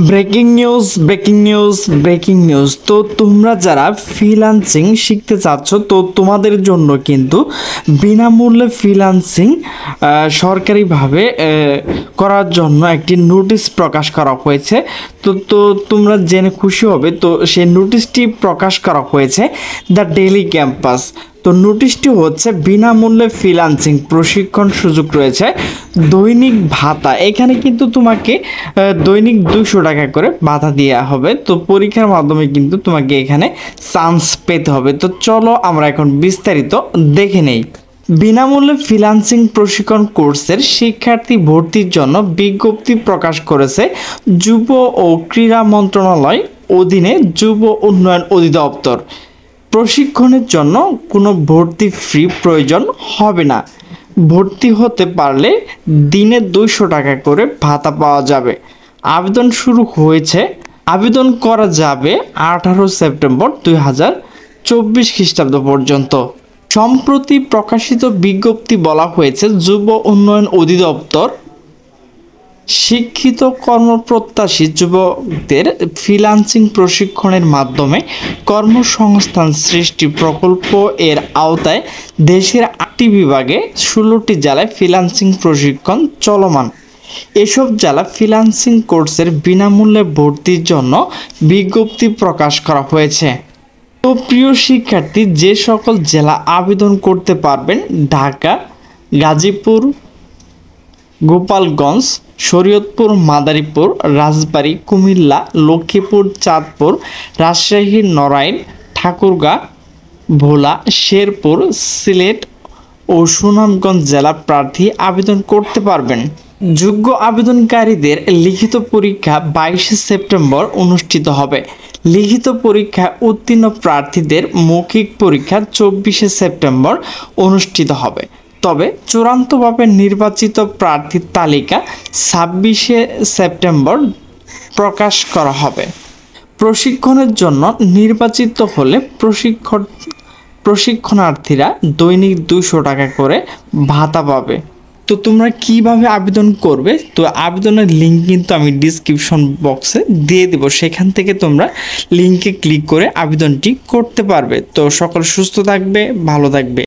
Breaking news. তো তোমরা যারা ফ্রিল্যান্সিং শিখতে চাচ্ছ, তো তোমাদের জন্য কিন্তু বিনামূল্যে ফ্রিল্যান্সিং সরকারিভাবে করার জন্য একটি নোটিশ প্রকাশ করা হয়েছে। তো তোমরা জেনে খুশি হবে, তো সেই নোটিশটি প্রকাশ করা হয়েছে দ্য ডেইলি ক্যাম্পাস। তো নোটিশটি হচ্ছে বিনামূল্যে ফ্রিল্যান্সিং প্রশিক্ষণ সুযোগ রয়েছে, দৈনিক ভাতা। এখানে কিন্তু তোমাকে দৈনিক 200 টাকা করে ভাতা দেওয়া হবে। তো পরীক্ষার মাধ্যমে কিন্তু তোমাকে এখানে চান্স পেতে হবে। তো চলো আমরা এখন বিস্তারিত দেখে নেই। বিনামূল্যে ফ্রিল্যান্সিং প্রশিক্ষণ কোর্সের শিক্ষার্থী ভর্তির জন্য বিজ্ঞপ্তি প্রকাশ করেছে যুব ও ক্রীড়া মন্ত্রণালয় অধীনে যুব উন্নয়ন অধিদপ্তর। প্রশিক্ষণের জন্য কোনো ভর্তি ফি প্রয়োজন হবে না। ভর্তি হতে পারলে দিনে 200 টাকা করে ভাতা পাওয়া যাবে। আবেদন করা যাবে 18 সেপ্টেম্বর 2024 খ্রিস্টাব্দ পর্যন্ত। সম্প্রতি প্রকাশিত বিজ্ঞপ্তি বলা হয়েছে যুব উন্নয়ন অধিদপ্তর শিক্ষিত কর্মপ্রত্যাশী যুবকদের ফ্রিল্যান্সিং প্রশিক্ষণের মাধ্যমে কর্মসংস্থান সৃষ্টি প্রকল্প এর আওতায় দেশের 8টি বিভাগে 16টি জেলায় ফ্রিল্যান্সিং প্রশিক্ষণ চলমান। এসব জেলা ফ্রিল্যান্সিং কোর্সের বিনামূল্যে ভর্তির জন্য বিজ্ঞপ্তি প্রকাশ করা হয়েছে। তো প্রিয় শিক্ষার্থী, যে সকল জেলা আবেদন করতে পারবেন: ঢাকা, গাজীপুর, গোপালগঞ্জ, শরীয়তপুর, মাদারীপুর, রাজবাড়ী, কুমিল্লা, লক্ষ্মীপুর, চাঁদপুর, রাজশাহী, নড়াইল, ঠাকুরগাঁ, ভোলা, শেরপুর, সিলেট ও সুনামগঞ্জ জেলা প্রার্থী আবেদন করতে পারবেন। যোগ্য আবেদনকারীদের লিখিত পরীক্ষা 22 সেপ্টেম্বর অনুষ্ঠিত হবে। লিখিত পরীক্ষায় উত্তীর্ণ প্রার্থীদের মৌখিক পরীক্ষা 24 সেপ্টেম্বর অনুষ্ঠিত হবে। তবে চূড়ান্তভাবে নির্বাচিত প্রার্থীর তালিকা 26 সেপ্টেম্বর প্রকাশ করা হবে। প্রশিক্ষণের জন্য নির্বাচিত হলে প্রশিক্ষণার্থীরা দৈনিক 200 টাকা করে ভাতা পাবে। তো তোমরা কিভাবে আবেদন করবে, তো আবেদনের লিঙ্ক কিন্তু আমি ডিসক্রিপশন বক্সে দিয়ে দেব, সেখান থেকে তোমরা লিঙ্কে ক্লিক করে আবেদনটি করতে পারবে। তো সকল সুস্থ থাকবে, ভালো থাকবে।